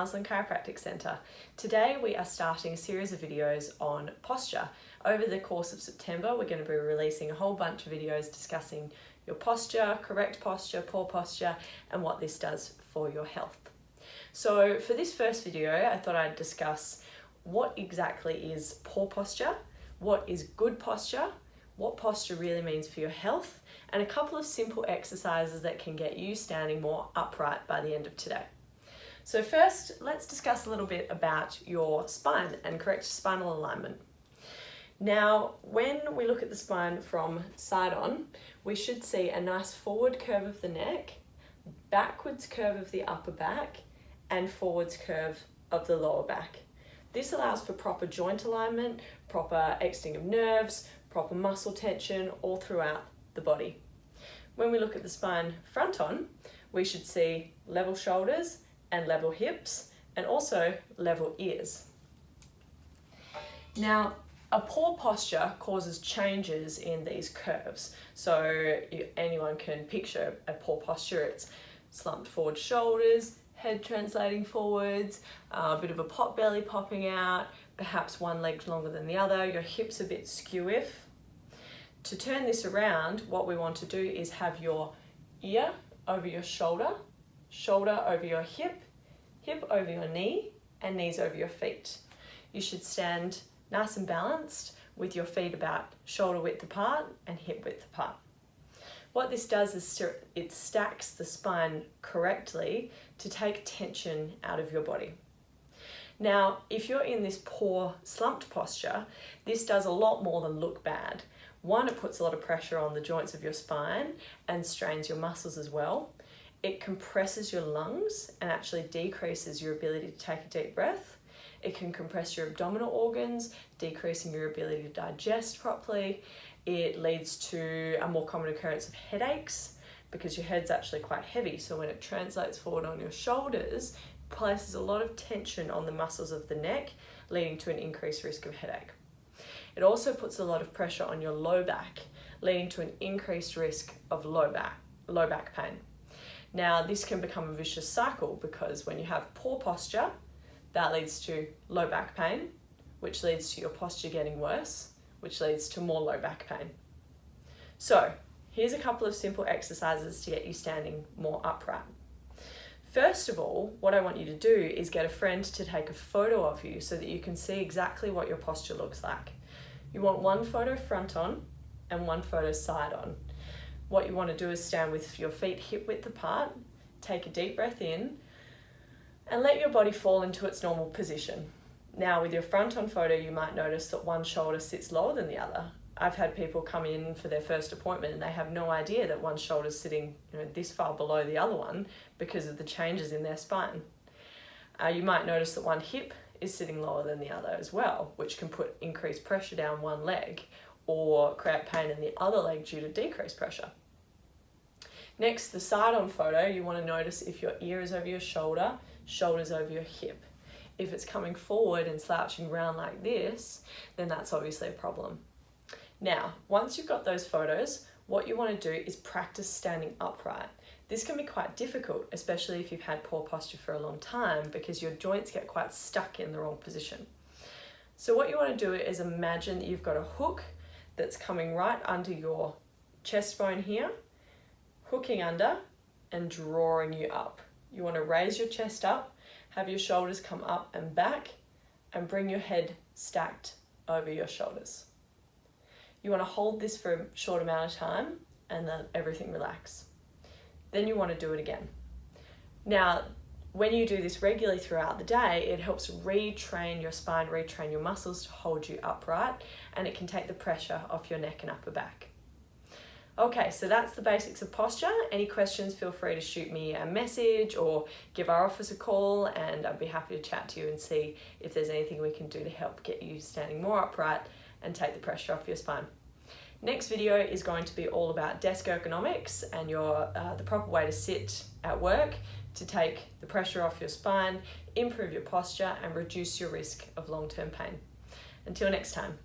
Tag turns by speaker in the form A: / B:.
A: Marsland Chiropractic Centre. Today we are starting a series of videos on posture. Over the course of September we're going to be releasing a whole bunch of videos discussing your posture, correct posture, poor posture, and what this does for your health. So for this first video I thought I'd discuss what exactly is poor posture, what is good posture, what posture really means for your health, and a couple of simple exercises that can get you standing more upright by the end of today. So first, let's discuss a little bit about your spine and correct spinal alignment. Now, when we look at the spine from side on, we should see a nice forward curve of the neck, backwards curve of the upper back, and forwards curve of the lower back. This allows for proper joint alignment, proper exiting of nerves, proper muscle tension all throughout the body. When we look at the spine front on, we should see level shoulders and level hips, and also level ears. Now, a poor posture causes changes in these curves. So anyone can picture a poor posture. It's slumped forward shoulders, head translating forwards, a bit of a pot belly popping out, perhaps one leg longer than the other, your hips a bit skew-if. To turn this around, what we want to do is have your ear over your shoulder, shoulder over your hip, hip over your knee, and knees over your feet. You should stand nice and balanced with your feet about shoulder width apart and hip width apart. What this does is it stacks the spine correctly to take tension out of your body. Now, if you're in this poor slumped posture, this does a lot more than look bad. One, it puts a lot of pressure on the joints of your spine and strains your muscles as well. It compresses your lungs and actually decreases your ability to take a deep breath. It can compress your abdominal organs, decreasing your ability to digest properly. It leads to a more common occurrence of headaches because your head's actually quite heavy. So when it translates forward on your shoulders, it places a lot of tension on the muscles of the neck, leading to an increased risk of headache. It also puts a lot of pressure on your low back, leading to an increased risk of low back pain. Now, this can become a vicious cycle because when you have poor posture, that leads to low back pain, which leads to your posture getting worse, which leads to more low back pain. So, here's a couple of simple exercises to get you standing more upright. First of all, what I want you to do is get a friend to take a photo of you so that you can see exactly what your posture looks like. You want one photo front on and one photo side on. What you want to do is stand with your feet hip width apart, take a deep breath in, and let your body fall into its normal position. Now, with your front on photo, you might notice that one shoulder sits lower than the other. I've had people come in for their first appointment and they have no idea that one shoulder's sitting this far below the other one because of the changes in their spine. You might notice that one hip is sitting lower than the other as well, which can put increased pressure down one leg or create pain in the other leg due to decreased pressure. Next, the side on photo, you want to notice if your ear is over your shoulder, shoulders over your hip. If it's coming forward and slouching around like this, then that's obviously a problem. Now, once you've got those photos, what you want to do is practice standing upright. This can be quite difficult, especially if you've had poor posture for a long time because your joints get quite stuck in the wrong position. So what you want to do is imagine that you've got a hook that's coming right under your chest bone here, hooking under and drawing you up. You want to raise your chest up, have your shoulders come up and back, and bring your head stacked over your shoulders. You want to hold this for a short amount of time and then everything relax. Then you want to do it again. Now, when you do this regularly throughout the day, it helps retrain your spine, retrain your muscles to hold you upright, and it can take the pressure off your neck and upper back. Okay, so that's the basics of posture. Any questions, feel free to shoot me a message or give our office a call, and I'd be happy to chat to you and see if there's anything we can do to help get you standing more upright and take the pressure off your spine. Next video is going to be all about desk ergonomics and the proper way to sit at work to take the pressure off your spine, improve your posture, and reduce your risk of long-term pain. Until next time.